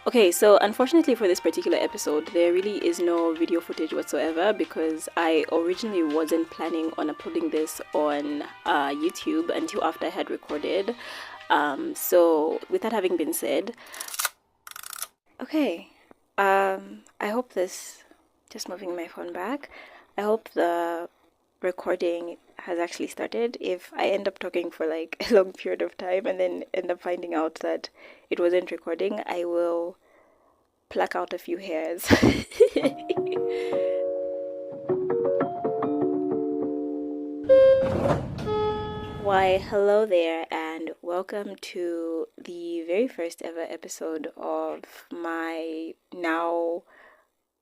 Okay, so unfortunately for this particular episode, there really is no video footage whatsoever because I originally wasn't planning on uploading this on YouTube until after I had recorded. So with that having been said, okay, I hope this, just moving my phone back, I hope the recording has actually started. If I end up talking for like a long period of time and then end up finding out that it wasn't recording, I will pluck out a few hairs. Why, hello there, and welcome to the very first ever episode of my now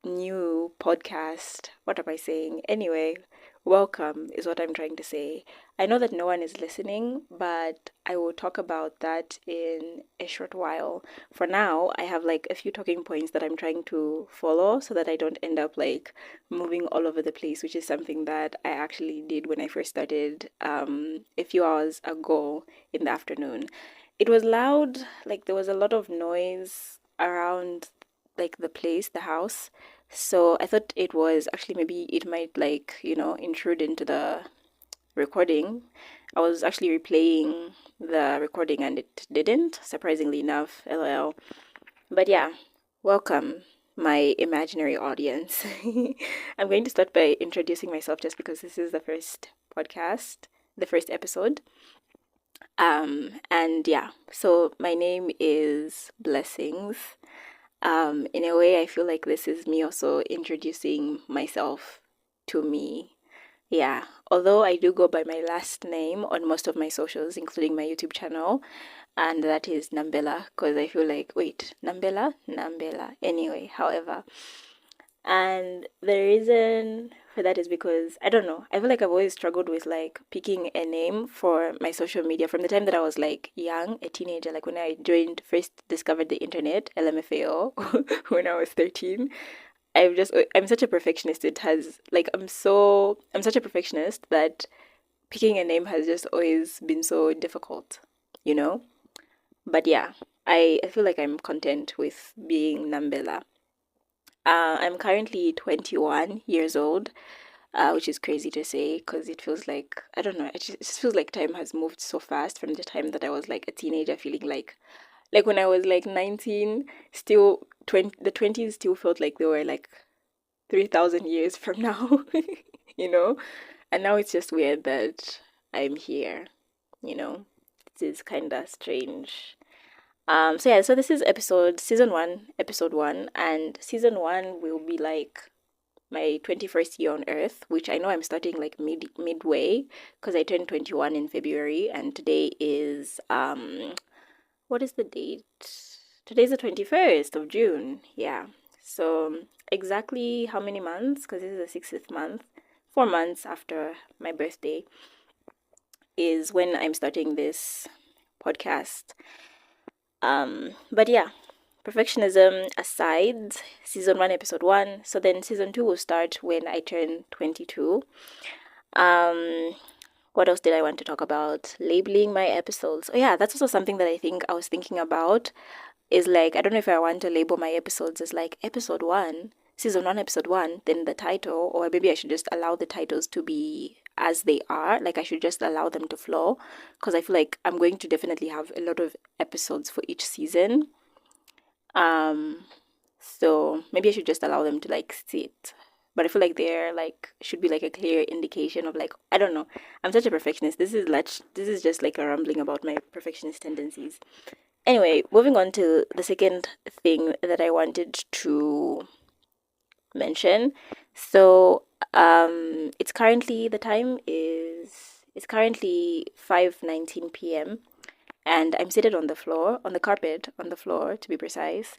new podcast. What am I saying? Anyway, welcome is what I'm trying to say. I know that no one is listening, but I will talk about that in a short while. For now, I have like a few talking points that I'm trying to follow so that I don't end up like moving all over the place, which is something that I actually did when I first started a few hours ago in the afternoon. It was loud, like there was a lot of noise around like the place, the house. So I thought it was actually maybe it might like, intrude into the recording. I was actually replaying the recording and it didn't, surprisingly enough, lol. But yeah, welcome, my imaginary audience. I'm going to start by introducing myself just because this is the first podcast, the first episode. And yeah, so my name is Blessings. In a way, I feel like this is me also introducing myself to me. Yeah, although I do go by my last name on most of my socials, including my YouTube channel, and that is Nambela, because I feel like, wait, Nambela? Nambela. Anyway, however, and the reason for that is because I don't know. I feel like I've always struggled with like picking a name for my social media from the time that I was like young, a teenager, like when I joined first discovered the internet, LMFAO, when I was 13. I'm such a perfectionist. It has like I'm such a perfectionist that picking a name has just always been so difficult, you know? But yeah, I feel like I'm content with being Nambela. I'm currently 21 years old, which is crazy to say because it feels like, I don't know, it just feels like time has moved so fast from the time that I was like a teenager, feeling like when I was like 19, still 20, the 20s still felt like they were like 3,000 years from now, you know? And now it's just weird that I'm here, you know? It is kind of strange. So yeah, so this is season one, episode one, and season one will be like my 21st year on Earth, which I know I'm starting like midway because I turned 21 in February, and today is what is the date? Today's the 21st of June. Yeah. So exactly how many months? Because this is the 60th month. 4 months after my birthday is when I'm starting this podcast. But yeah, perfectionism aside, season one, episode one. So then season two will start when I turn 22. Um, what else did I want to talk about? Labeling my episodes. Oh yeah, that's also something that I think I was thinking about. Is like I don't know if I want to label my episodes as like episode one, season one, episode one, then the title, or maybe I should just allow the titles to be as they are. Like I should just allow them to flow, because I feel like I'm going to definitely have a lot of episodes for each season. Um, so maybe I should just allow them to like sit. But I feel like there like should be like a clear indication of like I don't know. I'm such a perfectionist. This is just like a rambling about my perfectionist tendencies. Anyway, moving on to the second thing that I wanted to mention. So, it's currently the time is it's currently 5:19 p.m. and I'm seated on the floor, on the carpet, on the floor to be precise,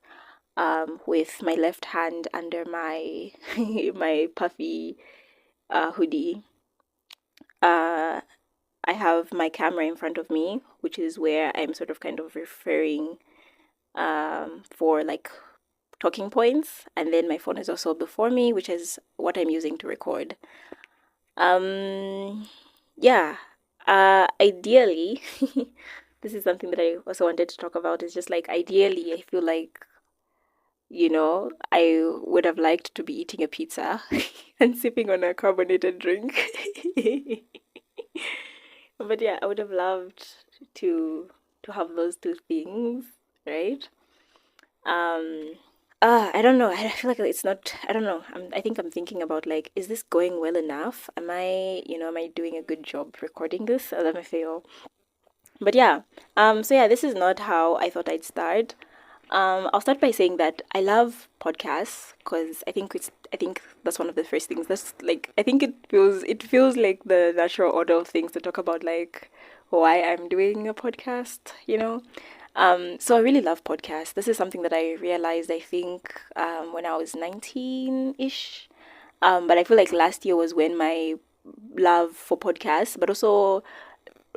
with my left hand under my my puffy hoodie. Uh, I have my camera in front of me, which is where I'm sort of kind of referring for like talking points, and then my phone is also before me, which is what I'm using to record. Um, yeah. Ideally, this is something that I also wanted to talk about. Is just like ideally, I feel like I would have liked to be eating a pizza and sipping on a carbonated drink. But yeah, I would have loved to have those two things, right? Um, I don't know. I feel like it's not. I don't know. I think I'm thinking about like, is this going well enough? Am I doing a good job recording this? Or let me fail. But yeah. So yeah, this is not how I thought I'd start. I'll start by saying that I love podcasts because I think that's one of the first things. That's like I think it feels like the natural order of things to talk about like why I'm doing a podcast. So I really love podcasts. This is something that I realized I think when I was 19-ish. But I feel like last year was when my love for podcasts, but also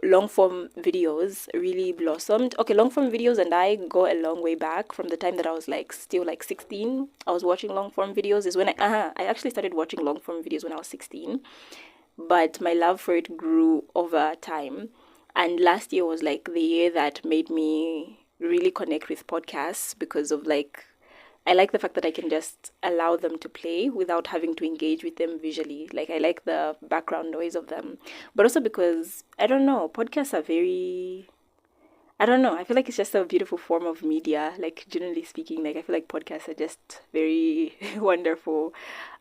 long form videos really blossomed. Okay, long form videos and I go a long way back from the time that I was like still like 16. I was watching long form videos is when I actually started watching long form videos when I was 16, but my love for it grew over time. And last year was like the year that made me really connect with podcasts because of like I like the fact that I can just allow them to play without having to engage with them visually. Like I like the background noise of them. But also because I don't know, podcasts are very I don't know. I feel like it's just a beautiful form of media. Like generally speaking, like I feel like podcasts are just very wonderful.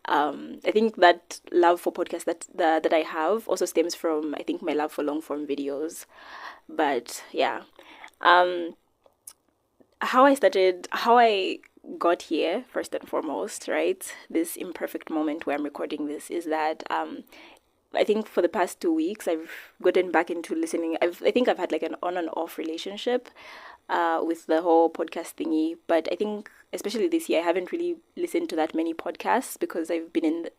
I think that love for podcasts that I have also stems from I think my love for long form videos. But yeah, um, how I got here first and foremost, right? This imperfect moment where I'm recording this is that I think for the past 2 weeks, I've gotten back into listening. I think I've had like an on and off relationship with the whole podcast thingy. But I think, especially this year, I haven't really listened to that many podcasts because I've been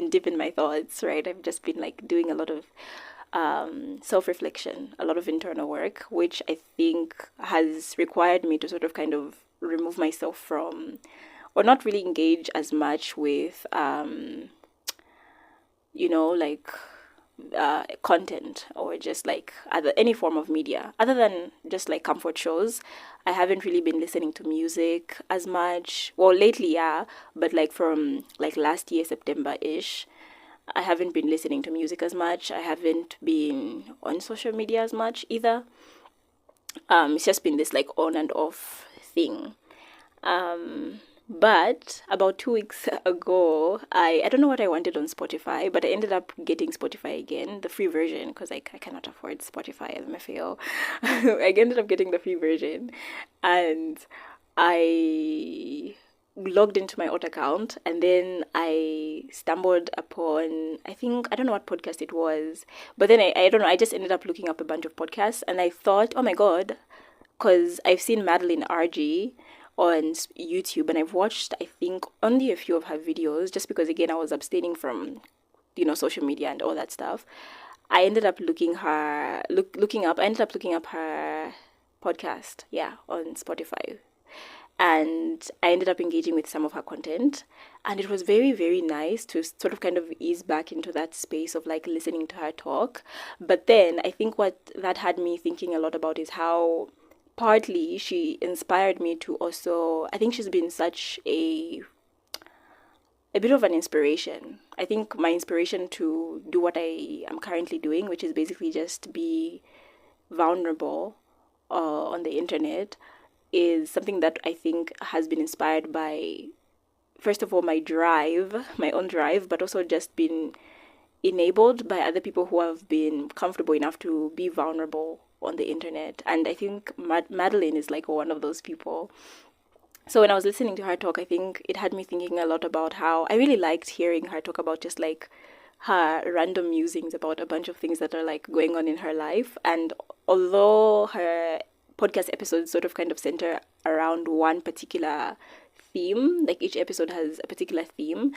deep in my thoughts, right? I've just been like doing a lot of self reflection, a lot of internal work, which I think has required me to sort of kind of remove myself from, or not really engage as much with like content or just like other any form of media other than just like comfort shows. I haven't really been listening to music as much. Well, lately, yeah, but like from like last year September-ish, I haven't been listening to music as much. I haven't been on social media as much either. It's just been this like on and off thing. But about 2 weeks ago, I don't know what I wanted on Spotify, but I ended up getting Spotify again, the free version, because I cannot afford Spotify, LMFAO. I ended up getting the free version, and I logged into my old account, and then I stumbled upon, I don't know what podcast it was, but then I don't know, I just ended up looking up a bunch of podcasts, and I thought, oh my God, because I've seen Madeline RG on YouTube and I've watched, I think, only a few of her videos just because, again, I was abstaining from, social media and all that stuff. I ended up I ended up looking up her podcast, yeah, on Spotify. And I ended up engaging with some of her content. And it was very, very nice to sort of kind of ease back into that space of like listening to her talk. But then I think what that had me thinking a lot about is how partly she inspired me to also, I think she's been such a bit of an inspiration. I think my inspiration to do what I am currently doing, which is basically just be vulnerable on the internet, is something that I think has been inspired by, first of all, my own drive, but also just been enabled by other people who have been comfortable enough to be vulnerable on the internet. And I think Madeline is like one of those people. So when I was listening to her talk, I think it had me thinking a lot about how I really liked hearing her talk about just like her random musings about a bunch of things that are like going on in her life. And although her podcast episodes sort of kind of center around one particular theme, like each episode has a particular theme,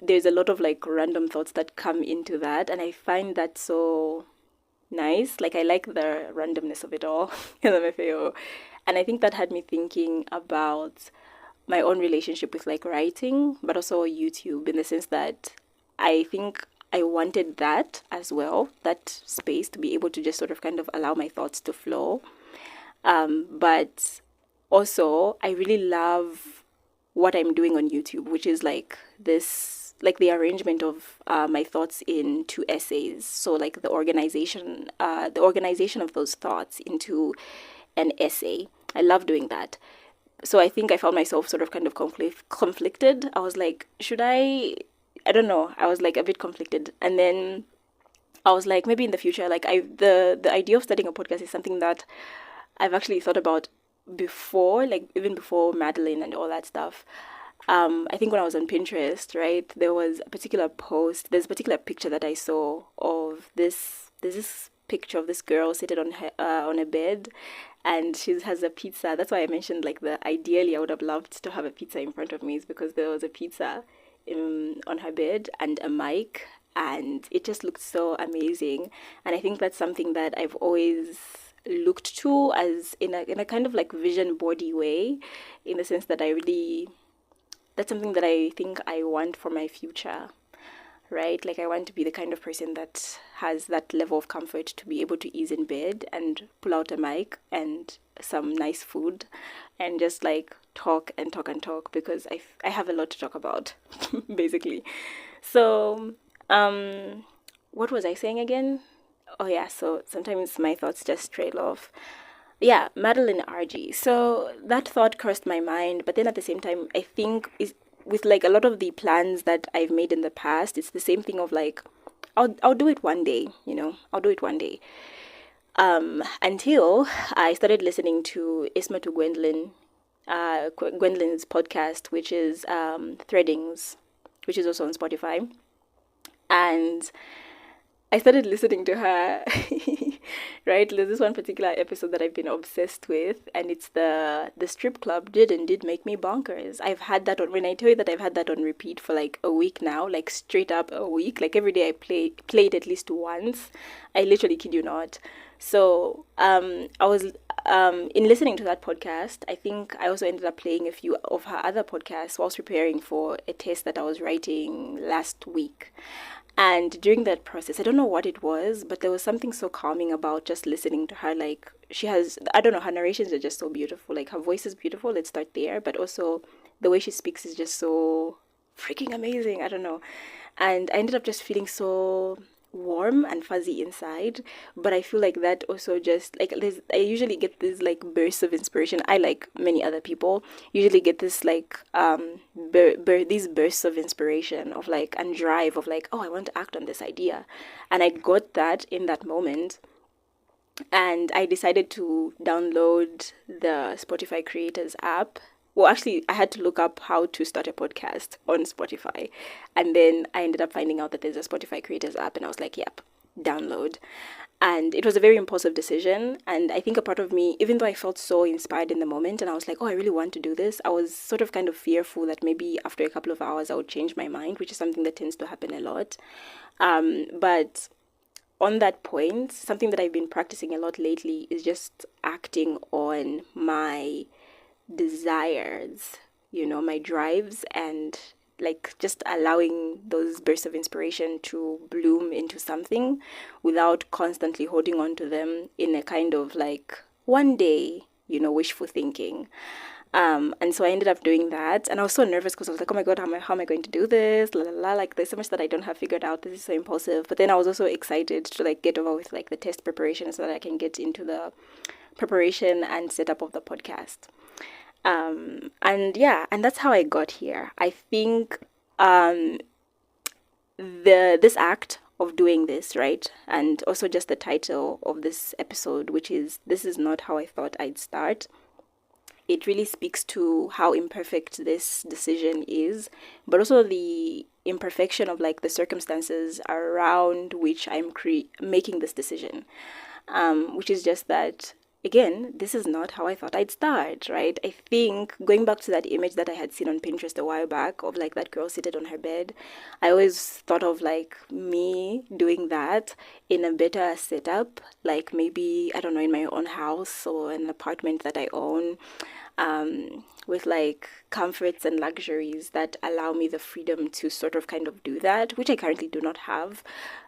there's a lot of like random thoughts that come into that. And I find that so nice. Like I like the randomness of it all, LMFAO. And I think that had me thinking about my own relationship with like writing, but also YouTube in the sense that I think I wanted that as well, that space to be able to just sort of kind of allow my thoughts to flow. But also, I really love what I'm doing on YouTube, which is like this, like the arrangement of my thoughts into essays. So like the organization of those thoughts into an essay. I love doing that. So I think I found myself sort of kind of conflicted. I was like, should I don't know. I was like a bit conflicted. And then I was like, maybe in the future, like the idea of starting a podcast is something that I've actually thought about before, like even before Madeline and all that stuff. I think when I was on Pinterest, right, there was a particular post, there's a particular picture that I saw of there's this picture of this girl seated on a bed, and she has a pizza. That's why I mentioned like ideally I would have loved to have a pizza in front of me, is because there was a pizza on her bed and a mic, and it just looked so amazing. And I think that's something that I've always looked to as in a kind of like vision body way, in the sense that that's something that I think I want for my future, right? Like I want to be the kind of person that has that level of comfort to be able to ease in bed and pull out a mic and some nice food and just like talk and talk and talk, because I have a lot to talk about basically. So what was I saying again? Oh yeah, so sometimes my thoughts just trail off. Yeah, Madeline RG. So that thought crossed my mind, but then at the same time, I think is with like a lot of the plans that I've made in the past, it's the same thing of like, I'll do it one day, I'll do it one day. Until I started listening to Isma to Gwendolyn, Gwendolyn's podcast, which is Threadings, which is also on Spotify, and I started listening to her, right? There's this one particular episode that I've been obsessed with, and it's the strip club did make me bonkers. I've had that on, when I tell you that I've had that on repeat for like a week now, like straight up a week, like every day I play it at least once. I literally kid you not. So I was in listening to that podcast, I think I also ended up playing a few of her other podcasts whilst preparing for a test that I was writing last week. And during that process, I don't know what it was, but there was something so calming about just listening to her. Like, I don't know, her narrations are just so beautiful. Like, her voice is beautiful, let's start there. But also, the way she speaks is just so freaking amazing. I don't know. And I ended up just feeling so warm and fuzzy inside. But I feel like that also just like I usually get this like bursts of inspiration. I, like many other people, usually get this like these bursts of inspiration of like and drive of like, oh, I want to act on this idea. And I got that in that moment, and I decided to download the Spotify Creators app. Well, actually, I had to look up how to start a podcast on Spotify. And then I ended up finding out that there's a Spotify Creators app, and I was like, yep, download. And it was a very impulsive decision. And I think a part of me, even though I felt so inspired in the moment and I was like, oh, I really want to do this, I was sort of kind of fearful that maybe after a couple of hours I would change my mind, which is something that tends to happen a lot. But on that point, something that I've been practicing a lot lately is just acting on my desires, my drives, and like just allowing those bursts of inspiration to bloom into something without constantly holding on to them in a kind of like one day, wishful thinking. And so I ended up doing that, and I was so nervous because I was like, oh my god, how am I going to do this? La la la, like there's so much that I don't have figured out. This is so impulsive. But then I was also excited to like get over with like the test preparation so that I can get into the preparation and setup of the podcast. And yeah, and that's how I got here. I think this act of doing this, right, and also just the title of this episode, which is "This is not how I thought I'd start." It really speaks to how imperfect this decision is, but also the imperfection of like the circumstances around which I'm making this decision, which is just that, again, this is not how I thought I'd start, right? I think going back to that image that I had seen on Pinterest a while back of like that girl seated on her bed, I always thought of like me doing that in a better setup, like maybe, I don't know, in my own house or an apartment that I own, with like comforts and luxuries that allow me the freedom to sort of kind of do that, which I currently do not have.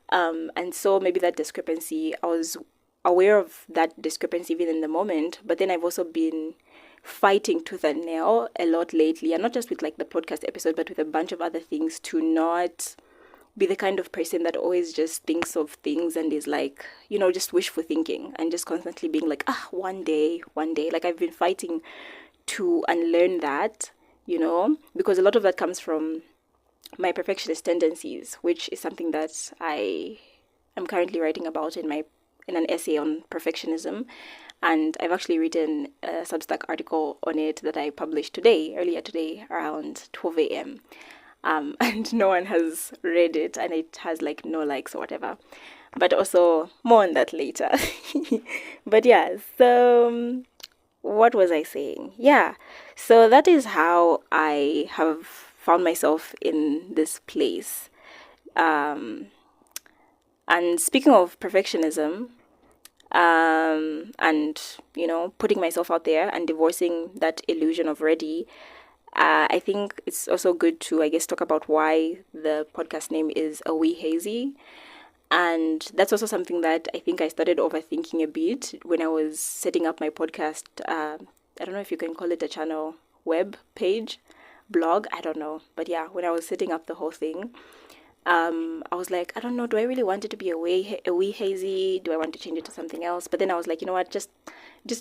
And so maybe that discrepancy, I was aware of that discrepancy even in the moment, but then I've also been fighting tooth and nail a lot lately, and not just with like the podcast episode, but with a bunch of other things, to not be the kind of person that always just thinks of things and is like, just wishful thinking and just constantly being like, one day, one day. Like, I've been fighting to unlearn that, because a lot of that comes from my perfectionist tendencies, which is something that I am currently writing about in an essay on perfectionism. And I've actually written a Substack article on it that I published earlier today, around 12 a.m. And no one has read it, and it has like no likes or whatever. But also more on that later. But yeah, so what was I saying? Yeah, so that is how I have found myself in this place. And speaking of perfectionism, and putting myself out there and divorcing that illusion of ready, I think it's also good to, I guess, talk about why the podcast name is A Wee Hazy. And that's also something that I think I started overthinking a bit when I was setting up my podcast. I don't know if you can call it a channel, web page, blog, I don't know. But yeah, when I was setting up the whole thing, I was like, I don't know, do I really want it to be a wee hazy? Do I want to change it to something else? But then I was like, you know what, just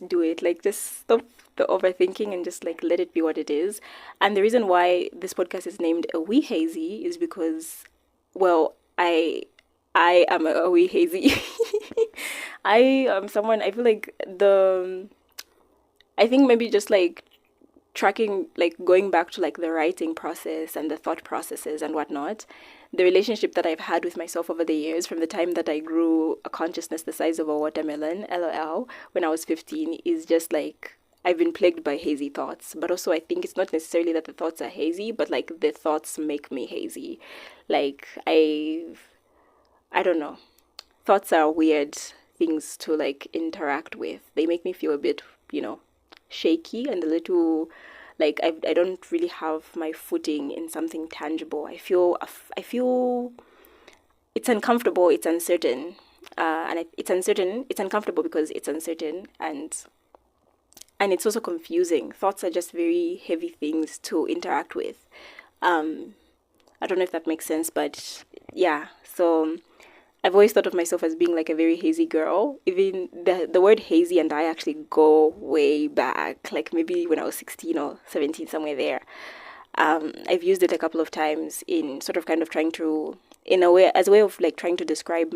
do it. Like, just stop the overthinking and just like let it be what it is. And the reason why this podcast is named A Wee Hazy is because, well, I am a wee hazy. I am someone, I feel like I think maybe just like tracking, like going back to like the writing process and the thought processes and whatnot, the relationship that I've had with myself over the years, from the time that I grew a consciousness the size of a watermelon, LOL, when I was 15, is just like, I've been plagued by hazy thoughts. But also, I think it's not necessarily that the thoughts are hazy, but like the thoughts make me hazy. Like, I don't know. Thoughts are weird things to like interact with. They make me feel a bit, shaky and a little like I don't really have my footing in something tangible. I feel it's uncomfortable, it's uncertain. It's uncertain, it's uncomfortable because it's uncertain, and it's also confusing. Thoughts are just very heavy things to interact with. I don't know if that makes sense, but yeah. So I've always thought of myself as being like a very hazy girl. Even the word hazy and I actually go way back, like maybe when I was 16 or 17, somewhere there. I've used it a couple of times in sort of kind of trying to, in a way, as a way of like trying to describe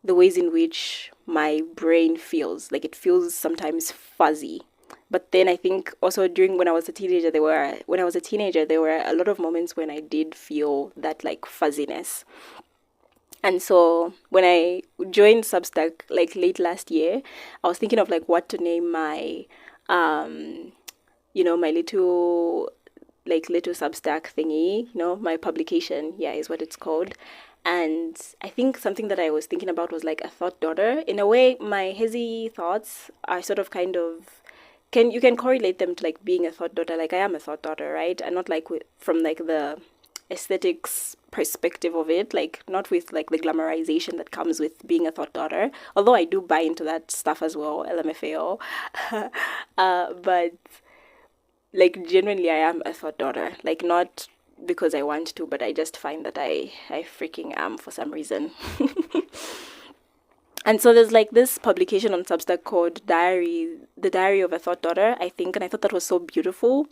the ways in which my brain feels. Like, it feels sometimes fuzzy. But then I think also when I was a teenager, there were a lot of moments when I did feel that like fuzziness. And so when I joined Substack like late last year, I was thinking of like what to name my my little Substack thingy, my publication, yeah, is what it's called. And I think something that I was thinking about was like a thought daughter. In a way, my hazy thoughts are sort of kind of, you can correlate them to like being a thought daughter. Like, I am a thought daughter, right? And not like from like the aesthetics perspective of it, like not with like the glamorization that comes with being a thought daughter, although I do buy into that stuff as well, LMFAO. But like, genuinely, I am a thought daughter, like not because I want to, but I just find that I freaking am for some reason. And so there's like this publication on Substack called The Diary of a Thought Daughter, I think, and I thought that was so beautiful.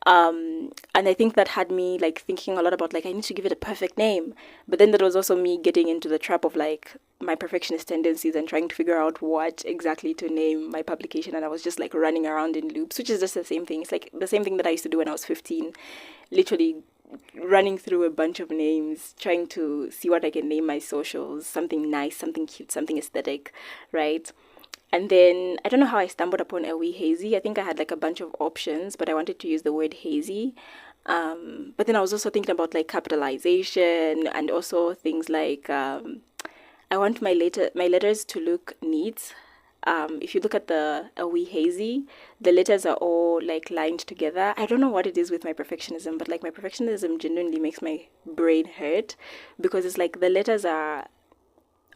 And I think that had me like thinking a lot about like, I need to give it a perfect name. But then that was also me getting into the trap of like my perfectionist tendencies and trying to figure out what exactly to name my publication. And I was just like running around in loops, which is just the same thing. It's like the same thing that I used to do when I was 15, literally running through a bunch of names, trying to see what I can name my socials, something nice, something cute, something aesthetic, right? And then I don't know how I stumbled upon A Wee Hazy. I think I had like a bunch of options, but I wanted to use the word hazy. But then I was also thinking about like capitalization and also things like I want my letters to look neat. If you look at the A Wee Hazy, the letters are all like lined together. I don't know what it is with my perfectionism, but like my perfectionism genuinely makes my brain hurt, because it's like the letters are,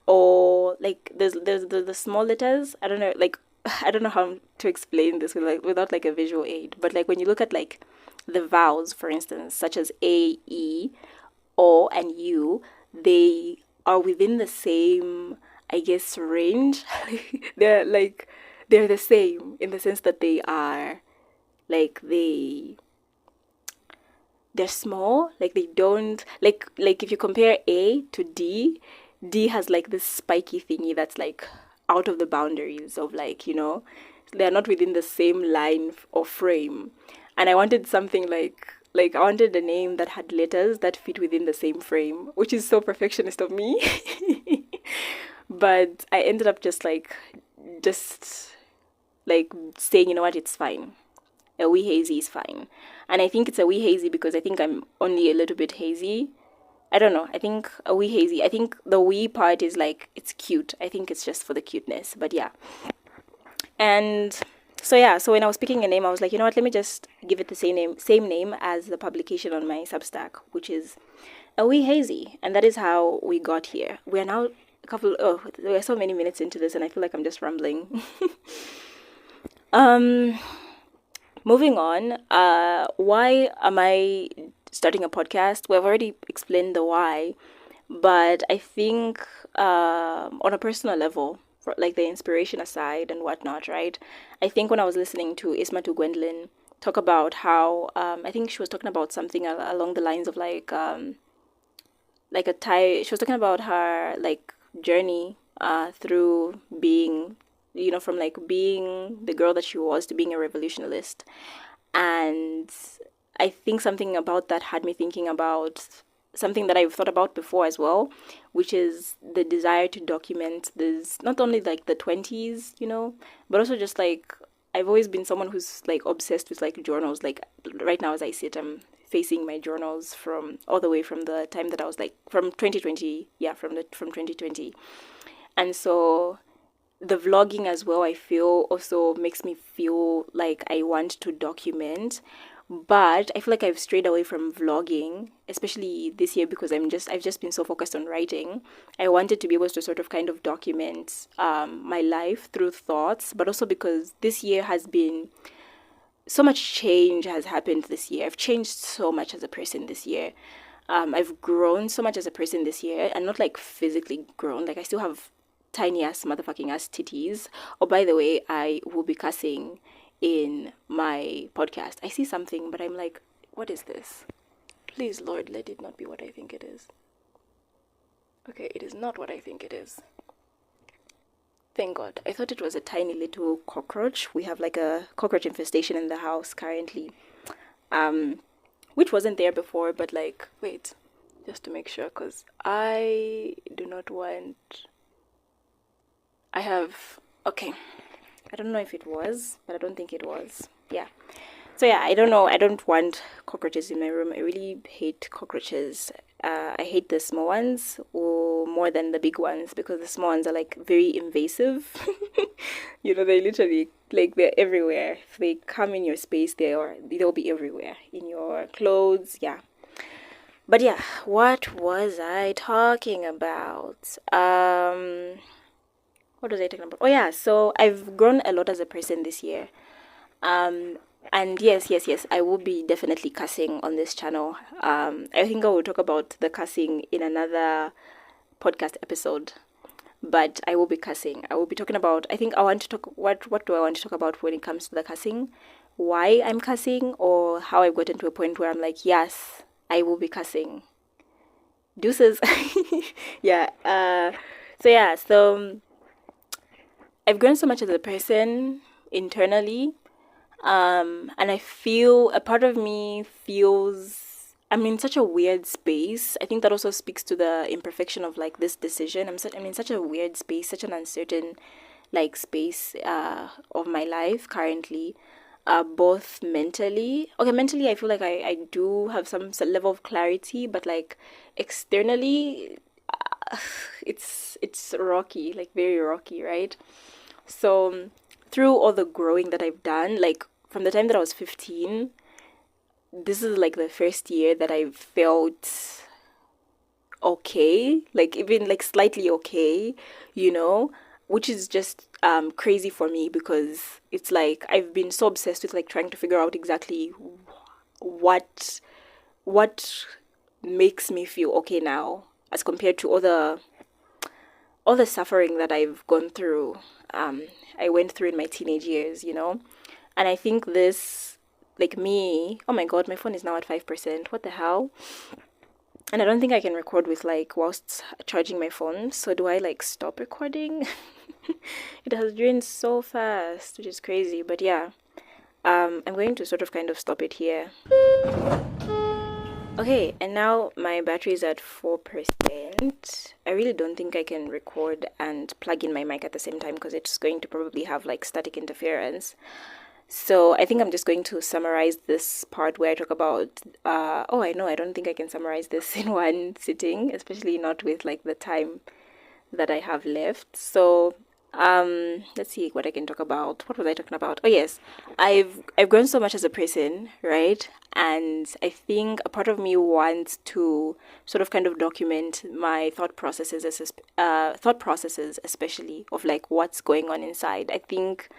or like there's the small letters, I don't know, like I don't know how to explain this without like a visual aid, but like when you look at like the vowels, for instance, such as A, E, O, and U, they are within the same, I guess, range. they're like they're the same in the sense that they are like they're small, like they don't like if you compare A to D, D has like this spiky thingy that's like out of the boundaries of like, they're not within the same line or frame. And I wanted something like I wanted a name that had letters that fit within the same frame, which is so perfectionist of me. But I ended up just like saying, you know what, it's fine. A wee hazy is fine. And I think it's a wee hazy because I think I'm only a little bit hazy. I don't know. I think a wee hazy. I think the wee part is like it's cute. I think it's just for the cuteness. But yeah. And so yeah, so when I was picking a name, I was like, you know what, let me just give it the same name as the publication on my Substack, which is A Wee Hazy. And that is how we got here. We are now there are so many minutes into this and I feel like I'm just rambling. Moving on, why am I starting a podcast? We've already explained the why, but I think on a personal level, like the inspiration aside and whatnot, right? I think when I was listening to Isma Gwendolyn talk about how, I think she was talking about something along the lines of like a tie. She was talking about her like journey through being, from like being the girl that she was to being a revolutionist. And I think something about that had me thinking about something that I've thought about before as well, which is the desire to document this, not only like the 20s, but also just like I've always been someone who's like obsessed with like journals. Like right now as I sit, I'm facing my journals from all the way from the time that I was like from 2020, from 2020. And so the vlogging as well, I feel also makes me feel like I want to document, but I feel like I've strayed away from vlogging, especially this year because I've just been so focused on writing. I wanted to be able to sort of kind of document my life through thoughts, but also because this year has been so much change has happened this year. I've changed so much as a person this year. I've grown so much as a person this year, and not like physically grown. Like I still have tiny ass motherfucking ass titties. Oh, by the way, I will be cussing in my podcast. I see something, but I'm like, what is this? Please, Lord, let it not be what I think it is. Okay, it is not what I think it is. Thank God. I thought it was a tiny little cockroach. We have like a cockroach infestation in the house currently. Which wasn't there before, but like, wait, just to make sure, because I do not want... okay. I don't know if it was, but I don't think it was. Yeah. So yeah, I don't know. I don't want cockroaches in my room. I really hate cockroaches. I hate the small ones more than the big ones because the small ones are like very invasive. They literally like they're everywhere. If they come in your space, they'll be everywhere in your clothes. Yeah. But yeah, what was I talking about? What was I talking about? Oh yeah, so I've grown a lot as a person this year. And yes, I will be definitely cussing on this channel. I think I will talk about the cussing in another podcast episode. But I will be cussing. I will be talking about, I think I want to talk, what do I want to talk about when it comes to the cussing? Why I'm cussing, or how I've gotten to a point where I'm like, yes, I will be cussing. Deuces. Yeah. So I've grown so much as a person internally, and I feel a part of me feels I'm in such a weird space. I think that also speaks to the imperfection of like this decision. I'm in such a weird space, such an uncertain like space of my life currently. Both mentally. Okay, mentally I feel like I do have some level of clarity, but like externally it's rocky, like very rocky, right? So through all the growing that I've done, like from the time that I was 15, this is like the first year that I've felt okay, like even like slightly okay, you know. which is just crazy for me, because it's like I've been so obsessed with like trying to figure out exactly what what makes me feel okay now as compared to all the suffering that I've gone through. I went through in my teenage years, and I think this, like me, oh my god, my phone is now at 5%. What the hell? And I don't think I can record with like whilst charging my phone. So do I like stop recording? It has drained so fast, which is crazy. But yeah, I'm going to sort of kind of stop it here. Okay, and now my battery is at 4%. I really don't think I can record and plug in my mic at the same time, because it's going to probably have like static interference. So I think I'm just going to summarize this part where I talk about, I know, I don't think I can summarize this in one sitting, especially not with like the time that I have left. So let's see what I can talk about. What was I talking about? Oh yes, I've grown so much as a person, right? And I think a part of me wants to sort of kind of document my thought processes, especially of like what's going on inside. I think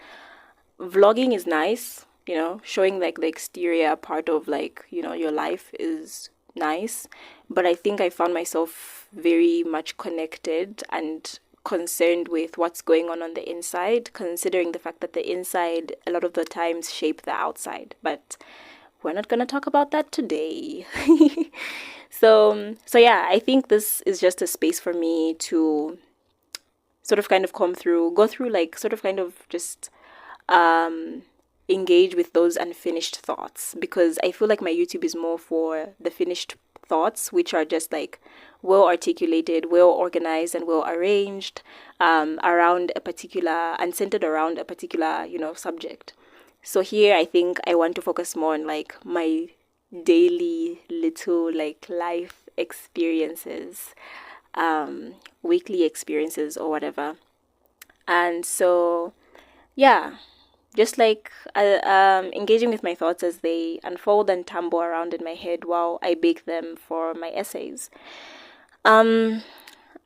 vlogging is nice, showing like the exterior part of like, your life is nice. But I think I found myself very much connected and concerned with what's going on the inside, considering the fact that the inside a lot of the times shape the outside. But we're not going to talk about that today. So yeah, I think this is just a space for me to sort of kind of go through like sort of kind of just engage with those unfinished thoughts, because I feel like my YouTube is more for the finished thoughts, which are just like well articulated, well organized, and well arranged, around a particular and centered around a particular, subject. So here I think I want to focus more on like my daily little like life experiences, weekly experiences or whatever. And so yeah, just like engaging with my thoughts as they unfold and tumble around in my head while I bake them for my essays. Um,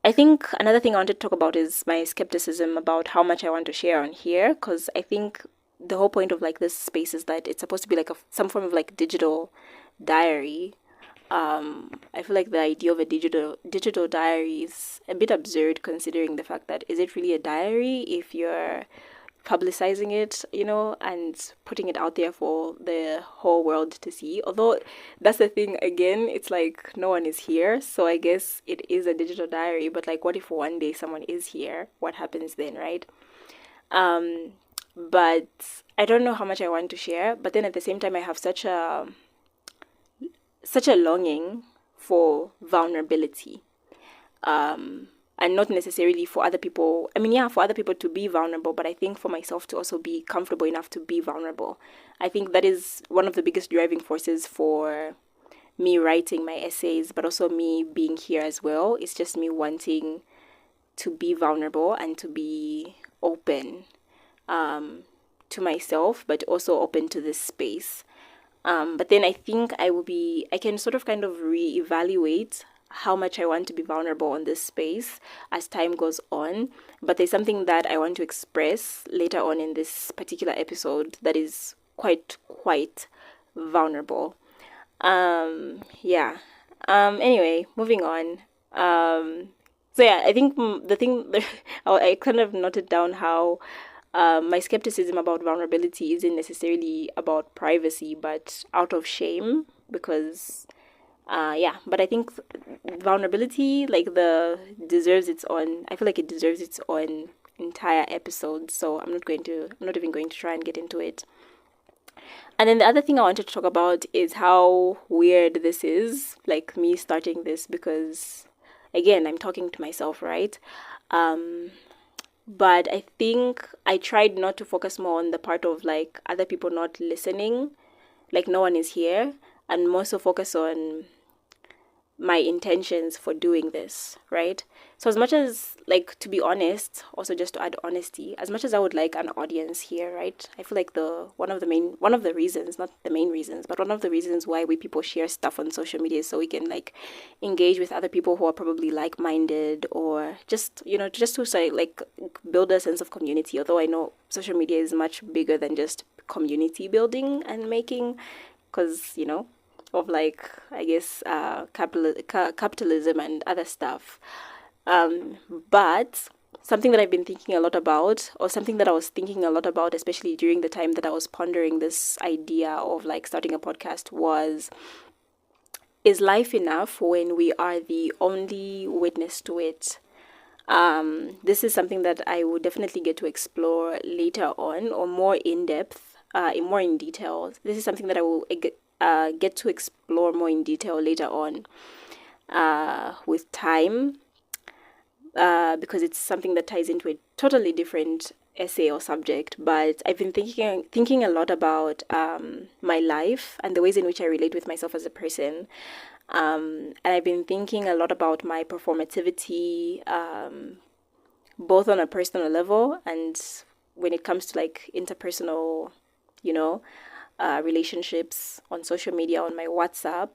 I think another thing I wanted to talk about is my skepticism about how much I want to share on here, because I think the whole point of like this space is that it's supposed to be like some form of like digital diary. I feel like the idea of a digital diary is a bit absurd, considering the fact that is it really a diary if you're publicizing it, and putting it out there for the whole world to see. Although that's the thing, again, it's like no one is here, so I guess it is a digital diary. But like, what if one day someone is here? What happens then, right? But I don't know how much I want to share. But then at the same time, I have such a longing for vulnerability. And not necessarily for other people. I mean, yeah, for other people to be vulnerable, but I think for myself to also be comfortable enough to be vulnerable. I think that is one of the biggest driving forces for me writing my essays, but also me being here as well. It's just me wanting to be vulnerable and to be open, to myself, but also open to this space. But then I think I can sort of kind of reevaluate how much I want to be vulnerable on this space as time goes on. But there's something that I want to express later on in this particular episode that is quite vulnerable. Yeah. Anyway, moving on. So yeah, I think the thing I kind of noted down how my skepticism about vulnerability isn't necessarily about privacy, but out of shame, because but I think vulnerability deserves its own. I feel like it deserves its own entire episode. So I'm not even going to try and get into it. And then the other thing I wanted to talk about is how weird this is, like me starting this, because again, I'm talking to myself, right? But I think I tried not to focus more on the part of like other people not listening, like no one is here, and more so focus on my intentions for doing this, right? So as much as, like, to be honest, also just to add honesty, as much as I would like an audience here, right? I feel like one of the reasons, not the main reasons, but one of the reasons why we people share stuff on social media is so we can, like, engage with other people who are probably like-minded, or just, just to say, like, build a sense of community. Although I know social media is much bigger than just community building and making, because, of, like, I guess, capitalism and other stuff. But something that I've been thinking a lot about, or something that I was thinking a lot about, especially during the time that I was pondering this idea of, like, starting a podcast, was, is life enough when we are the only witness to it? This is something that I will definitely get to explore later on, or more in depth, more in detail. This is something that I will get to explore more in detail later on, with time, because it's something that ties into a totally different essay or subject. But I've been thinking a lot about my life and the ways in which I relate with myself as a person. And I've been thinking a lot about my performativity, both on a personal level and when it comes to, like, interpersonal, relationships on social media, on my WhatsApp,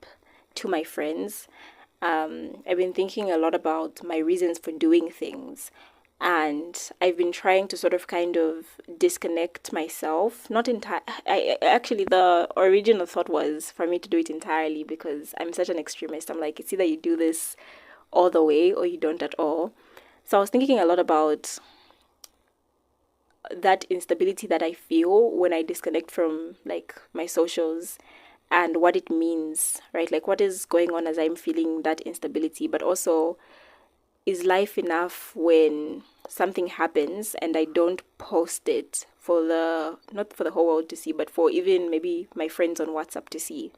to my friends. I've been thinking a lot about my reasons for doing things. And I've been trying to sort of kind of disconnect myself. Not entire. Actually, the original thought was for me to do it entirely, because I'm such an extremist. I'm like, it's either you do this all the way or you don't at all. So I was thinking a lot about that instability that I feel when I disconnect from, like, my socials, and what it means, right? Like, what is going on as I'm feeling that instability, but also, is life enough when something happens and I don't post it for not for the whole world to see, but for even maybe my friends on WhatsApp to see?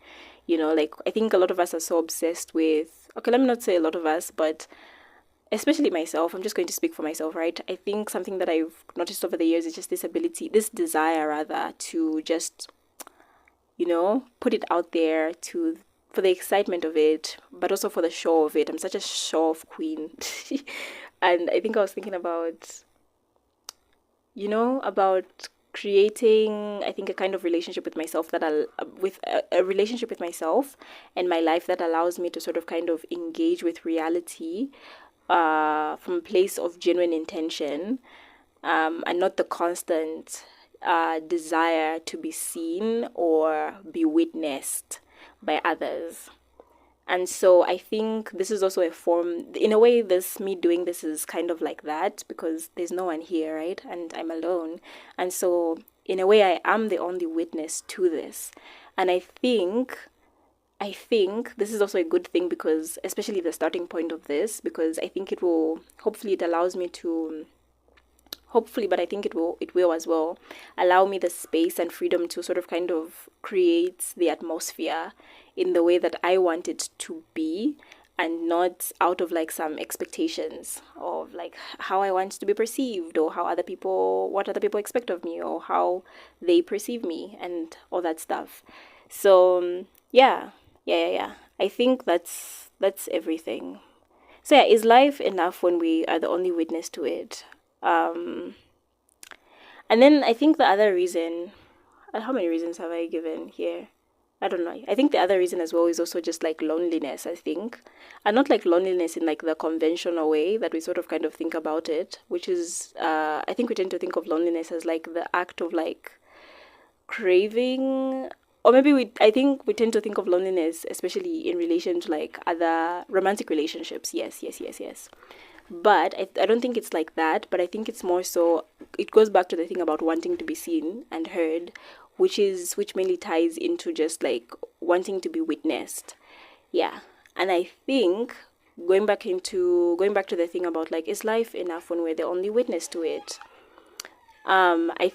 Like, I think a lot of us are so obsessed with, okay, let me not say a lot of us, but especially myself, I'm just going to speak for myself, right? I think something that I've noticed over the years is just this desire, rather, to just, put it out there, for the excitement of it, but also for the show of it. I'm such a show off queen. And I think I was thinking about, about creating, I think, a kind of relationship with myself with a relationship with myself and my life that allows me to sort of kind of engage with reality, from a place of genuine intention, and not the constant desire to be seen or be witnessed by others. And so I think this is also a form, in a way, me doing this is kind of like that, because there's no one here, right? And I'm alone. And so, in a way, I am the only witness to this. And I think this is also a good thing, because, especially the starting point of this, because I think it allows me to, hopefully, but I think it will as well, allow me the space and freedom to sort of kind of create the atmosphere in the way that I want it to be, and not out of, like, some expectations of, like, how I want to be perceived, or what other people expect of me, or how they perceive me, and all that stuff. So, yeah, yeah. I think that's everything. So yeah, is life enough when we are the only witness to it? Um, and then I think the other reason, how many reasons have I given here? I don't know. I think the other reason as well is also just, like, loneliness, I think. And not, like, loneliness in, like, the conventional way that we sort of kind of think about it, which is, I think we tend to think of loneliness as, like, the act of, like, craving, or maybe I think we tend to think of loneliness, especially in relation to, like, other romantic relationships. Yes. But I don't think it's like that, but I think it's more so, it goes back to the thing about wanting to be seen and heard, which mainly ties into just, like, wanting to be witnessed. Yeah. And I think, going back to the thing about, like, is life enough when we're the only witness to it? I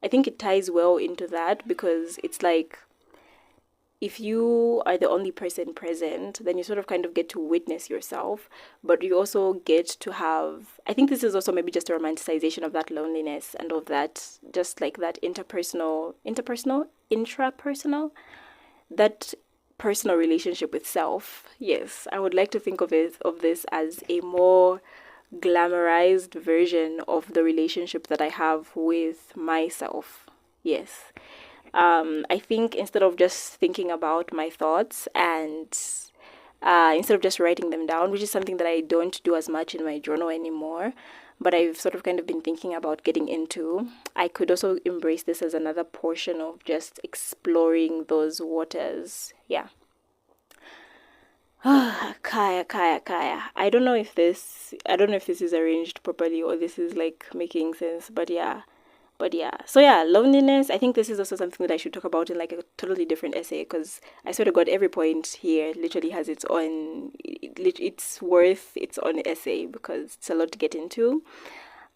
think it ties well into that, because it's like, if you are the only person present, then you sort of kind of get to witness yourself, but you also get to have, I think this is also maybe just a romanticization of that loneliness, and of that, just like that intrapersonal, that personal relationship with self. Yes, I would like to think of this as a more glamorized version of the relationship that I have with myself. Yes. I think instead of just thinking about my thoughts and instead of just writing them down, which is something that I don't do as much in my journal anymore, but I've sort of kind of been thinking about getting into, I could also embrace this as another portion of just exploring those waters. Yeah. Kaya. I don't know if this is arranged properly or this is like making sense, but yeah. But yeah, so yeah, loneliness. I think this is also something that I should talk about in like a totally different essay, because I swear to God, every point here literally has its own, it's worth its own essay because it's a lot to get into.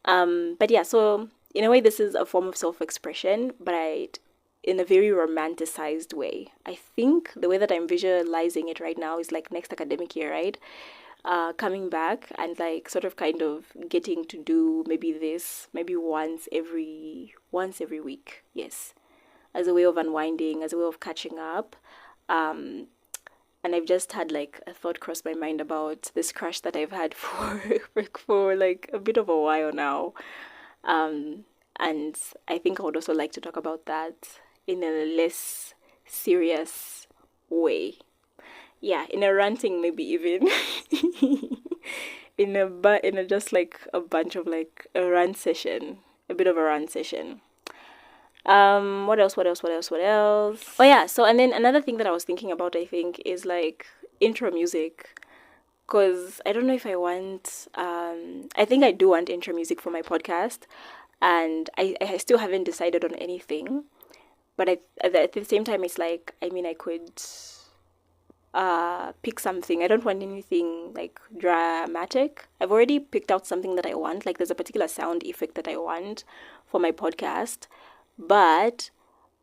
But yeah, so in a way, this is a form of self-expression, but in a very romanticized way. I think the way that I'm visualizing it right now is like next academic year, right? Coming back and like sort of kind of getting to do maybe this maybe once every week. Yes, as a way of unwinding, as a way of catching up. um and I've just had like a thought cross my mind about this crush that I've had for like a bit of a while now. um and I think I would also like to talk about that in a less serious way. Yeah, in a ranting maybe even. In a just like a bunch of like a rant session, a bit of a rant session. What else? Oh yeah, so and then another thing that I was thinking about, I think, is like intro music, because I don't know if I want I think I do want intro music for my podcast, and I still haven't decided on anything, but at the same time it's like, I mean, I could pick something. I don't want anything like dramatic. I've already picked out something that I want. Like there's a particular sound effect that I want for my podcast, but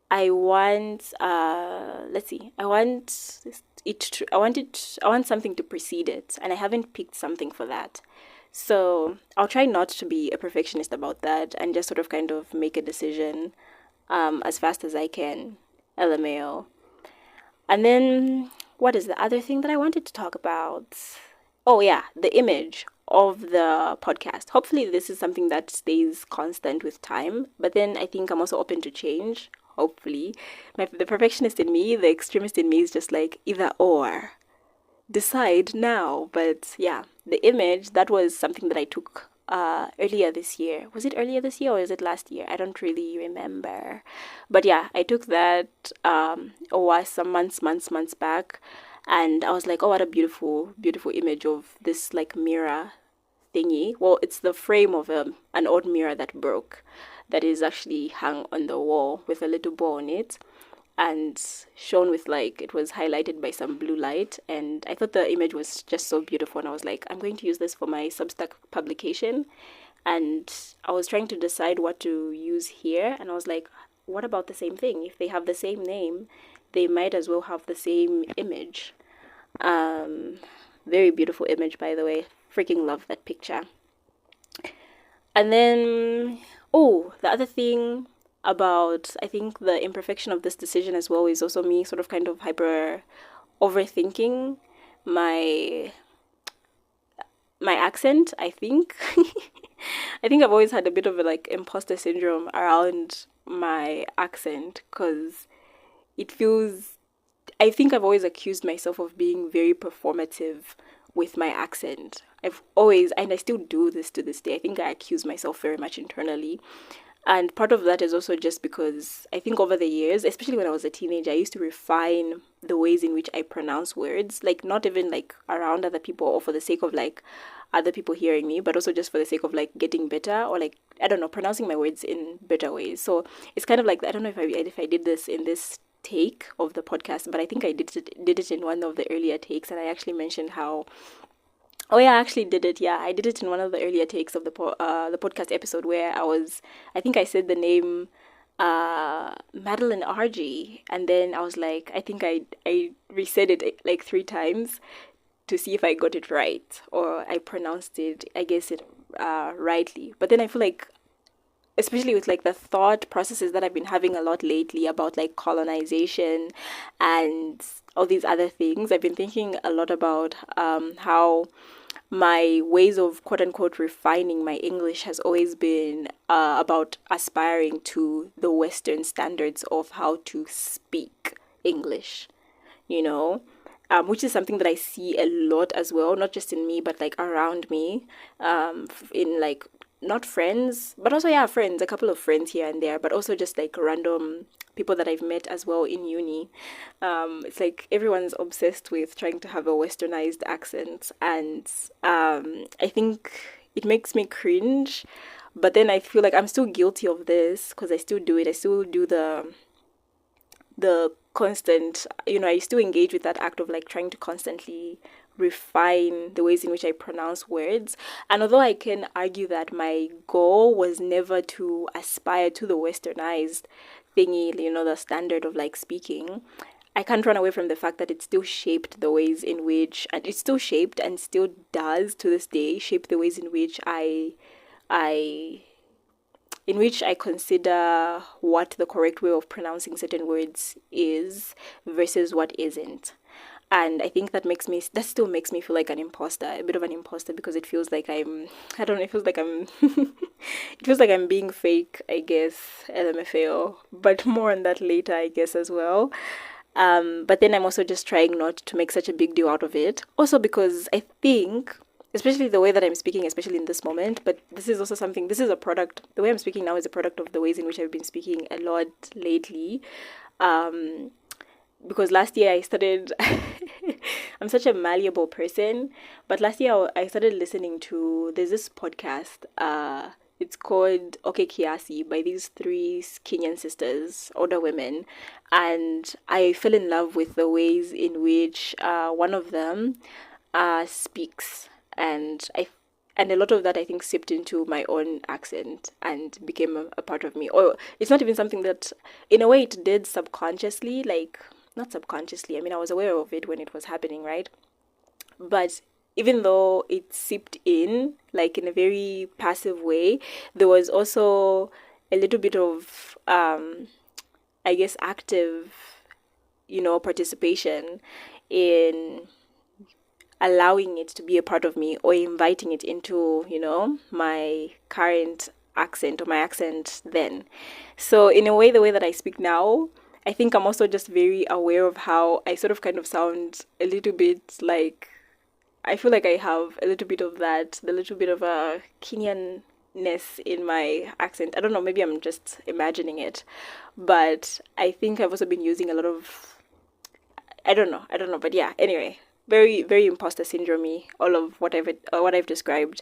I want let's see. I want something to precede it, and I haven't picked something for that. So I'll try not to be a perfectionist about that and just sort of kind of make a decision as fast as I can. LMAO. And then, what is the other thing that I wanted to talk about? Oh, yeah, the image of the podcast. Hopefully, this is something that stays constant with time, but then I think I'm also open to change. Hopefully, the perfectionist in me, the extremist in me, is just like either or. Decide now. But yeah, the image, that was something that I took earlier this year. Was it earlier this year or is it last year? I don't really remember. But yeah, I took that some months back, and I was like, oh, what a beautiful image of this like mirror thingy. Well, it's the frame of an old mirror that broke, that is actually hung on the wall with a little bow on it, and shown with like, it was highlighted by some blue light, and I thought the image was just so beautiful, and I was like, I'm going to use this for my Substack publication. And I was trying to decide what to use here, and I was like, what about the same thing? If they have the same name, they might as well have the same image. Very beautiful image, by the way. Freaking love that picture. And then, oh, the other thing about, I think, the imperfection of this decision as well is also me sort of kind of hyper overthinking my accent, I think. I think I've always had a bit of a like imposter syndrome around my accent, because it feels, I think I've always accused myself of being very performative with my accent. I've always, and I still do this to this day, I think I accuse myself very much internally. And part of that is also just because I think over the years, especially when I was a teenager, I used to refine the ways in which I pronounce words, like not even like around other people or for the sake of like other people hearing me, but also just for the sake of like getting better, or like, I don't know, pronouncing my words in better ways. So it's kind of like, I don't know if I did this in this take of the podcast, but I think I did it in one of the earlier takes, and I actually mentioned how, oh yeah, I actually did it. Yeah, I did it in one of the earlier takes of the podcast episode, where I think I said the name Madeline RG, and then I was like, I think I resaid it like 3 times to see if I got it right, or I pronounced it, I guess it rightly. But then I feel like especially with like the thought processes that I've been having a lot lately about like colonization and all these other things. I've been thinking a lot about how my ways of quote unquote refining my English has always been about aspiring to the Western standards of how to speak English, you know, which is something that I see a lot as well, not just in me, but like around me, in like not friends, but also, yeah, friends, a couple of friends here and there, but also just like random people that I've met as well in uni. It's like everyone's obsessed with trying to have a westernized accent, and I think it makes me cringe. But then I feel like I'm still guilty of this because I still do it. I still do the constant, I still engage with that act of like trying to constantly refine the ways in which I pronounce words. And although I can argue that my goal was never to aspire to the westernized thingy, the standard of like speaking, I can't run away from the fact that it still shaped the ways in which, and it still shaped and still does to this day shape the ways in which I I consider what the correct way of pronouncing certain words is versus what isn't. And I think that still makes me feel like an imposter, a bit of an imposter, because it feels like I don't know, it feels like I'm, it feels like I'm being fake, I guess, LMFAO, but more on that later, I guess, as well. But then I'm also just trying not to make such a big deal out of it. Also because I think, especially the way that I'm speaking, especially in this moment, but this is also something, this is a product, the way I'm speaking now is a product of the ways in which I've been speaking a lot lately. Um, because last year I started, I'm such a malleable person, but last year I started listening to, there's this podcast, it's called Okay Kiasi by these three Kenyan sisters, older women, and I fell in love with the ways in which one of them speaks, and a lot of that I think seeped into my own accent and became a part of me. Or it's not even something that, in a way, it did subconsciously, like not subconsciously. I mean, I was aware of it when it was happening, right? But even though it seeped in, like in a very passive way, there was also a little bit of, I guess, active, participation in allowing it to be a part of me or inviting it into, my current accent or my accent then. So, in a way, the way that I speak now, I think I'm also just very aware of how I sort of kind of sound a little bit like, I feel like I have a little bit of that, the little bit of a Kenyan-ness in my accent. I don't know, maybe I'm just imagining it. But I think I've also been using a lot of, I don't know, but yeah, anyway, very, very imposter syndrome, all of what I've described.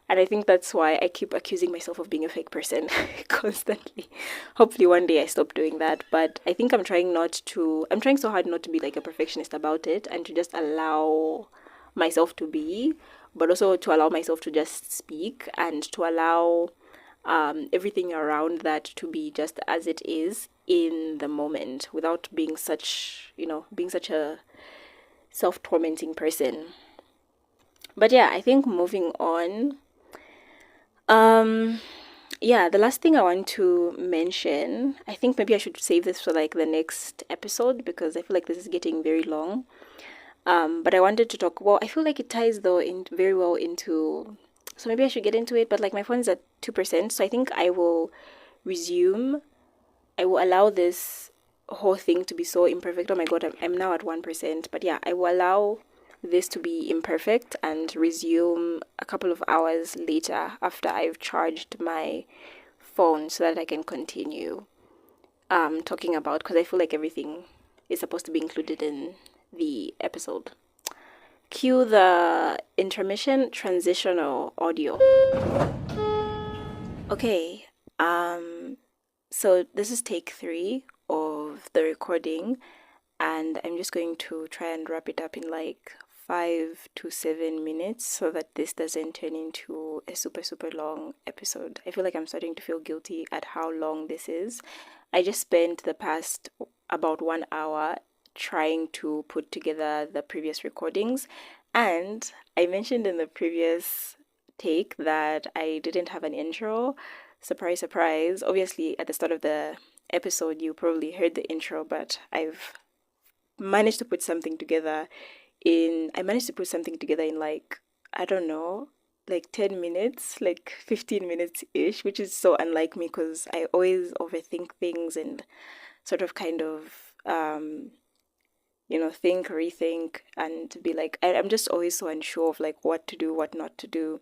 And I think that's why I keep accusing myself of being a fake person constantly. Hopefully one day I stop doing that. But I think I'm trying so hard not to be like a perfectionist about it and to just allow myself to be, but also to allow myself to just speak and to allow everything around that to be just as it is in the moment without being such a self tormenting person. But yeah, I think moving on, um, yeah, the last thing I want to mention, I think maybe I should save this for like the next episode because I feel like this is getting very long. But I wanted to talk. Well, I feel like it ties though in very well into. So maybe I should get into it. But like my phone is at 2%, so I think I will resume. I will allow this whole thing to be so imperfect. Oh my god, I'm now at 1%. But yeah, I will allow this to be imperfect and resume a couple of hours later after I've charged my phone so that I can continue talking about, because I feel like everything is supposed to be included in the episode. Cue the intermission transitional audio. Okay, so this is take 3 of the recording, and I'm just going to try and wrap it up in like 5 to 7 minutes so that this doesn't turn into a super, super long episode. I feel like I'm starting to feel guilty at how long this is. I just spent the past about 1 hour trying to put together the previous recordings, and I mentioned in the previous take that I didn't have an intro. surprise, surprise. Obviously, at the start of the episode, you probably heard the intro, but I've managed to put something together I managed to put something together in like, I don't know, like 10 minutes, like 15 minutes ish, which is so unlike me because I always overthink things and sort of kind of, think, rethink, and be like, I'm just always so unsure of like what to do, what not to do.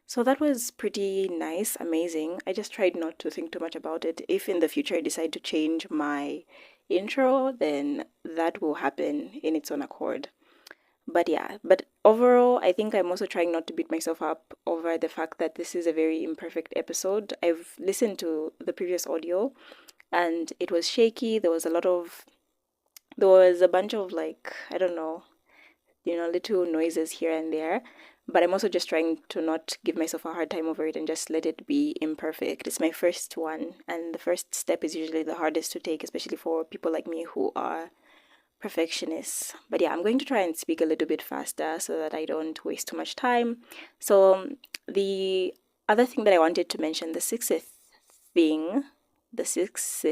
So that was pretty nice, amazing. I just tried not to think too much about it. If in the future I decide to change my intro, then that will happen in its own accord. But yeah, but overall, I think I'm also trying not to beat myself up over the fact that this is a very imperfect episode. I've listened to the previous audio and it was shaky. There was a bunch of like, I don't know, little noises here and there. But I'm also just trying to not give myself a hard time over it and just let it be imperfect. It's my first one, and the first step is usually the hardest to take, especially for people like me who are perfectionists. But yeah, I'm going to try and speak a little bit faster so that I don't waste too much time. So, the other thing that I wanted to mention, thing, the sixth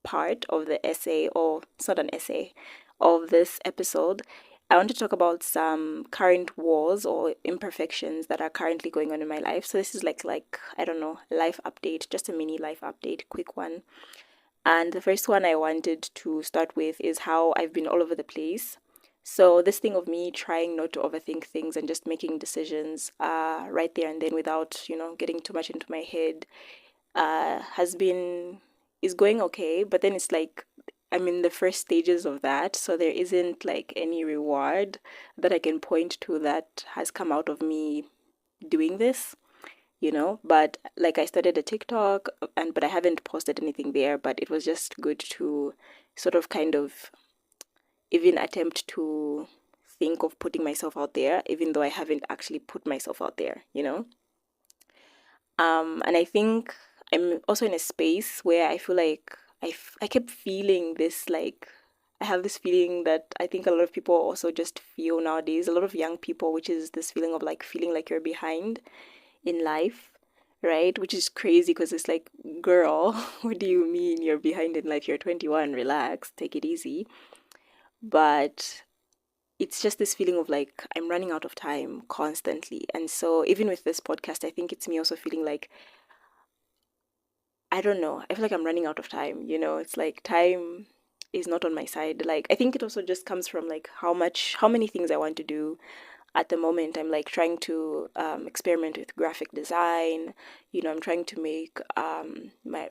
part of the essay, or it's not an essay, of this episode, I want to talk about some current wars or imperfections that are currently going on in my life. So this is like I don't know, life update, just a mini life update, quick one. And the first one I wanted to start with is how I've been all over the place. So this thing of me trying not to overthink things and just making decisions right there and then without, getting too much into my head is going okay. But then it's like I'm in the first stages of that. So there isn't like any reward that I can point to that has come out of me doing this. But like I started a TikTok but I haven't posted anything there, but it was just good to sort of kind of even attempt to think of putting myself out there, even though I haven't actually put myself out there. And I think I'm also in a space where I feel like I kept feeling this, like I have this feeling that I think a lot of people also just feel nowadays, a lot of young people, which is this feeling of like feeling like you're behind in life, right? Which is crazy because it's like, girl, what do you mean you're behind in life? You're 21, relax, take it easy. But it's just this feeling of like I'm running out of time constantly. And so even with this podcast, I think it's me also feeling like, I don't know, I feel like I'm running out of time. It's like time is not on my side. Like I think it also just comes from like how many things I want to do at the moment. I'm like trying to experiment with graphic design. I'm trying to make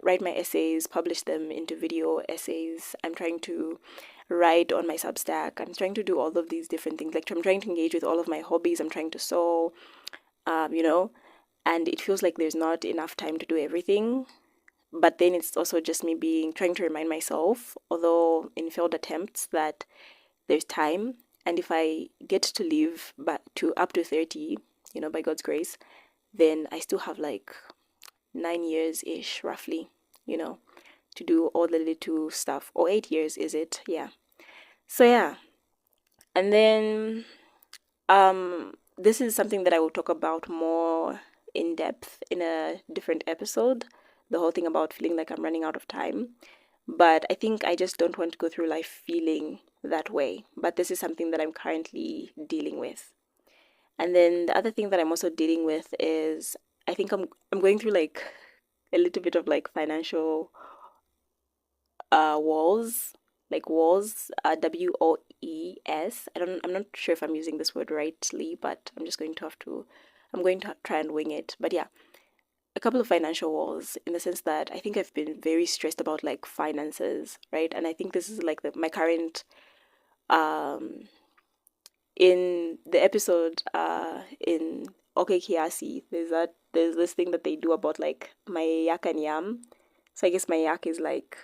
write my essays, publish them into video essays. I'm trying to write on my Substack. I'm trying to do all of these different things. Like I'm trying to engage with all of my hobbies. I'm trying to sew, you know, and it feels like there's not enough time to do everything. But then it's also just me trying to remind myself, although in failed attempts, that there's time. And if I get to live to up to 30, by God's grace, then I still have like 9 years ish, roughly, to do all the little stuff. Or 8 years, is it? Yeah. So yeah. And then this is something that I will talk about more in depth in a different episode. The whole thing about feeling like I'm running out of time. But I think I just don't want to go through life feeling that way. But this is something that I'm currently dealing with. And then the other thing that I'm also dealing with is I think I'm going through like a little bit of like financial walls, like walls, WOES. I'm not sure if I'm using this word rightly, but I'm going to try and wing it. But yeah, a couple of financial walls in the sense that I think I've been very stressed about like finances, right? And I think this is like my current um in the episode in Okay Kiasi, there's this thing that they do about like my yak and yam. So I guess my yak is like,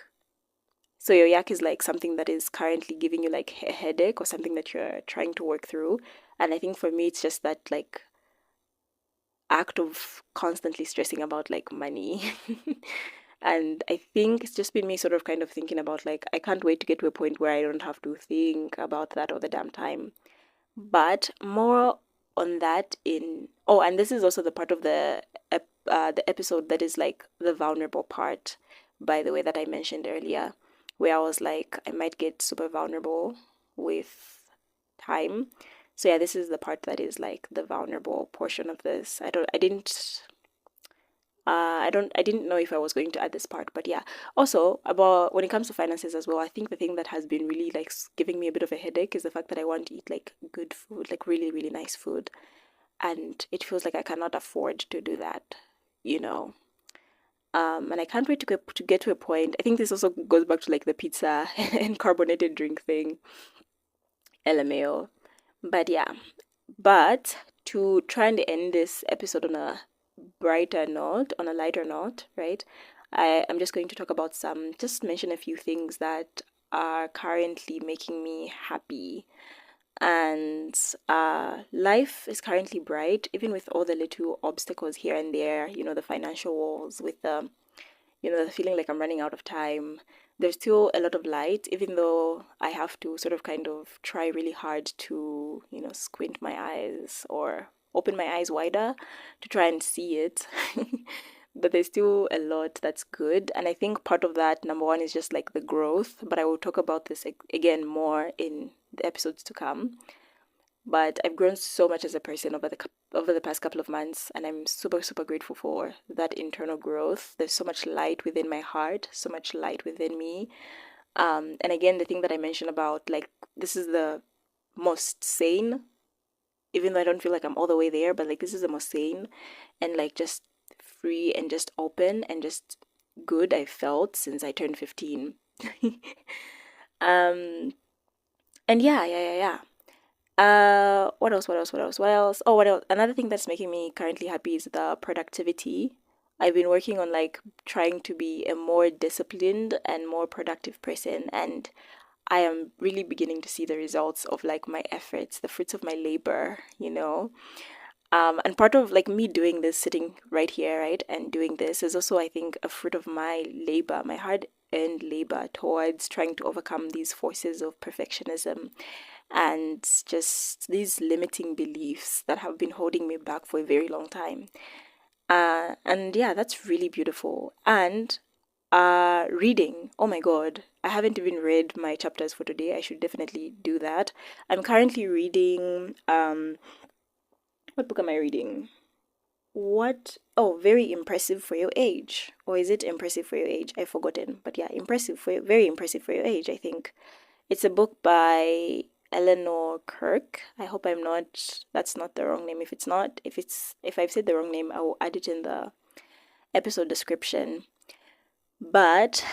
so your yak is like something that is currently giving you like a headache or something that you're trying to work through. And I think for me it's just that like act of constantly stressing about like money. And I think it's just been me sort of kind of thinking about like I can't wait to get to a point where I don't have to think about that all the damn time. But more on that and this is also the part of the the episode that is like the vulnerable part, by the way, that I mentioned earlier, where I was like, I might get super vulnerable with time. So yeah, this is the part that is like the vulnerable portion of this. I didn't know if I was going to add this part, but yeah. Also, about when it comes to finances as well, I think the thing that has been really like giving me a bit of a headache is the fact that I want to eat like good food, like really, really nice food. And it feels like I cannot afford to do that, you know. And I can't wait to get to a point. I think this also goes back to like the pizza and carbonated drink thing, LMAO. But yeah, but to try and end this episode on a brighter note, on a lighter note, right? I'm just going to talk about just mention a few things that are currently making me happy. And life is currently bright, even with all the little obstacles here and there, the financial walls, with the feeling like I'm running out of time. There's still a lot of light, even though I have to sort of kind of try really hard to, squint my eyes or open my eyes wider to try and see it. But there's still a lot that's good. And I think part of that, number one, is just like the growth. But I will talk about this again more in the episodes to come. But I've grown so much as a person over the past couple of months, and I'm super super grateful for that internal growth. There's so much light within my heart, so much light within me. And again, the thing that I mentioned about like this is the most sane, even though I don't feel like I'm all the way there, but like this is the most sane and like just free and just open and just good I felt since I turned 15. um, and yeah. What else? What else? What else? What else? Oh, what else? Another thing that's making me currently happy is the productivity. I've been working on like trying to be a more disciplined and more productive person, and I am really beginning to see the results of like my efforts, the fruits of my labor. And part of like me doing this, sitting right here, right, and doing this is also, I think, a fruit of my labor, my hard-earned labor towards trying to overcome these forces of perfectionism and just these limiting beliefs that have been holding me back for a very long time. And yeah, that's really beautiful. And reading. Oh my God, I haven't even read my chapters for today. I should definitely do that. I'm currently reading. What book am I reading? What? Oh, very impressive for your age. Or is it impressive for your age? I've forgotten. But yeah, very impressive for your age, I think. It's a book by Eleanor Kirk. I hope that's not the wrong name. If I've said the wrong name, I will add it in the episode description. But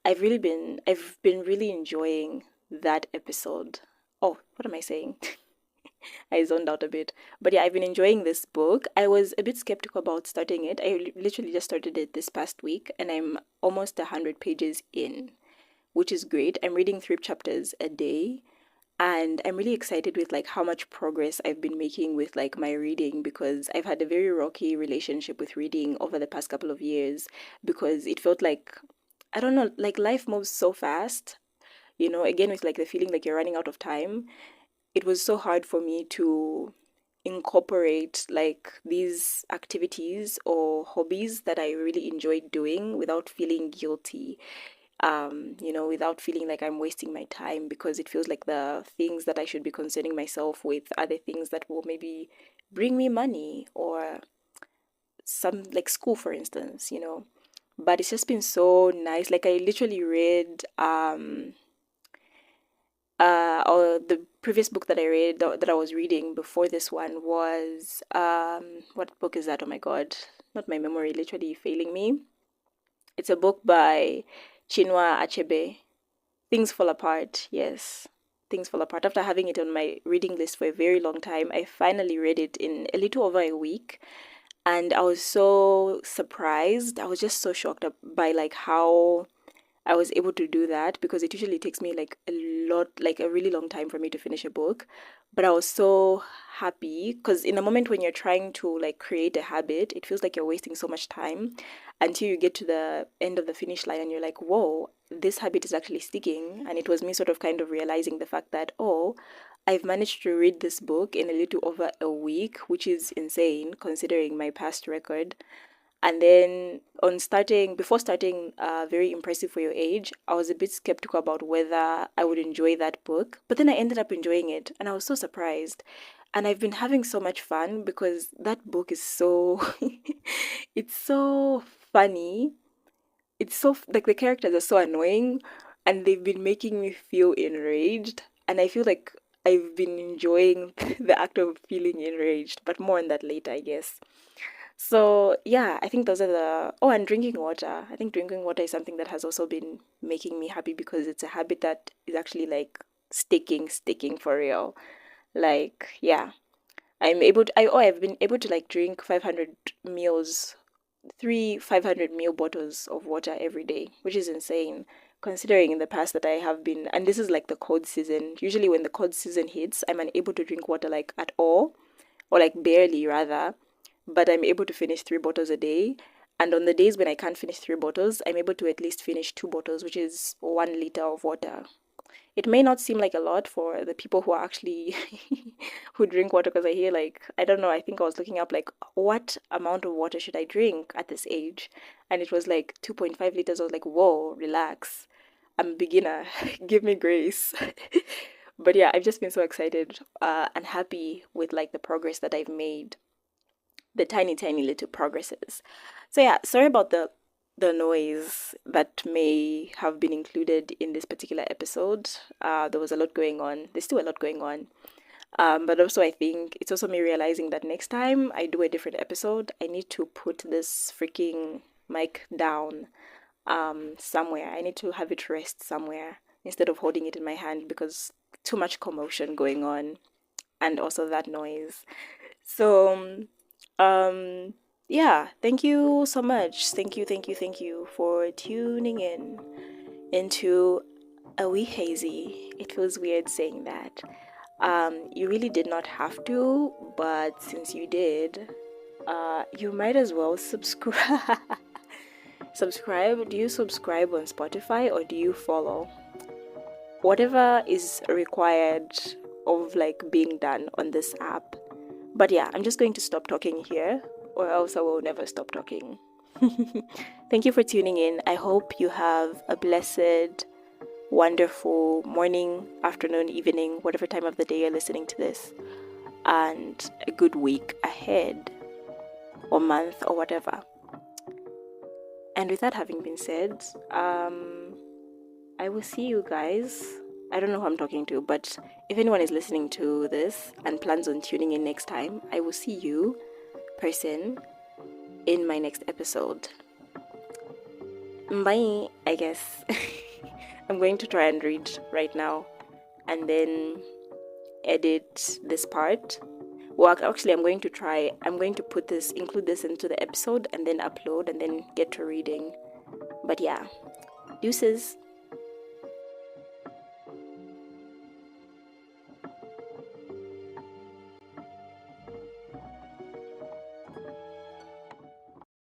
I've been really enjoying that episode. Oh, what am I saying? I zoned out a bit. But yeah, I've been enjoying this book. I was a bit skeptical about starting it. I literally just started it this past week and I'm almost 100 pages in, which is great. I'm reading 3 chapters a day and I'm really excited with like how much progress I've been making with like my reading, because I've had a very rocky relationship with reading over the past couple of years, because it felt like, I don't know, like life moves so fast, again with like the feeling like you're running out of time. It was so hard for me to incorporate like these activities or hobbies that I really enjoyed doing without feeling guilty, without feeling like I'm wasting my time, because it feels like the things that I should be concerning myself with are the things that will maybe bring me money, or some like school, for instance. But it's just been so nice. Like I literally read or the previous book that I read, that I was reading before this one was what book is that? Oh my God, not my memory literally failing me. It's a book by Chinua Achebe. Things Fall Apart. Yes, Things Fall Apart. After having it on my reading list for a very long time, I finally read it in a little over a week, and I was so surprised. I was just so shocked by like how I was able to do that, because it usually takes me like like a really long time for me to finish a book. But I was so happy, because in a moment when you're trying to like create a habit, it feels like you're wasting so much time until you get to the end of the finish line and you're like, whoa, this habit is actually sticking. And it was me sort of kind of realizing the fact that, oh, I've managed to read this book in a little over a week, which is insane considering my past record. And then before starting Very Impressive for Your Age, I was a bit skeptical about whether I would enjoy that book. But then I ended up enjoying it and I was so surprised. And I've been having so much fun because that book is so, it's so funny. It's so, like, the characters are so annoying and they've been making me feel enraged. And I feel like I've been enjoying the act of feeling enraged, but more on that later, I guess. So yeah, I think those are the oh, and drinking water. I think drinking water is something that has also been making me happy because it's a habit that is actually like sticking for real. Like, yeah, I've been able to like drink 500 meals, three 500 ml bottles of water every day, which is insane considering in the past that I have been, and this is like the cold season. Usually when the cold season hits, I'm unable to drink water like at all, or like barely rather, but I'm able to finish 3 bottles a day. And on the days when I can't finish 3 bottles, I'm able to at least finish 2 bottles, which is 1 liter of water. It may not seem like a lot for the people who are actually who drink water, because I hear like, I don't know, I think I was looking up like what amount of water should I drink at this age? And it was like 2.5 liters. I was like, whoa, relax. I'm a beginner. Give me grace. But yeah, I've just been so excited and happy with like the progress that I've made, the tiny little progresses. So yeah, sorry about the noise that may have been included in this particular episode. There was a lot going on. There's still a lot going on. But also I think it's also me realizing that next time I do a different episode, I need to put this freaking mic down somewhere. I need to have it rest somewhere instead of holding it in my hand because too much commotion going on and also that noise. So, um, yeah, thank you so much. Thank you for tuning in into a wee hazy. It feels weird saying that. You really did not have to, but since you did, you might as well subscribe. Subscribe? Do you subscribe on Spotify or do you follow? Whatever is required of like being done on this app. But yeah, I'm just going to stop talking here, or else I will never stop talking. Thank you for tuning in. I hope you have a blessed, wonderful morning, afternoon, evening, whatever time of the day you're listening to this, and a good week ahead, or month, or whatever. And with that having been said, I will see you guys. I don't know who I'm talking to, but if anyone is listening to this and plans on tuning in next time, I will see you, person, in my next episode. Bye, I guess. I'm going to try and read right now and then edit this part. Well, actually, I'm going to include this into the episode and then upload and then get to reading. But yeah, deuces.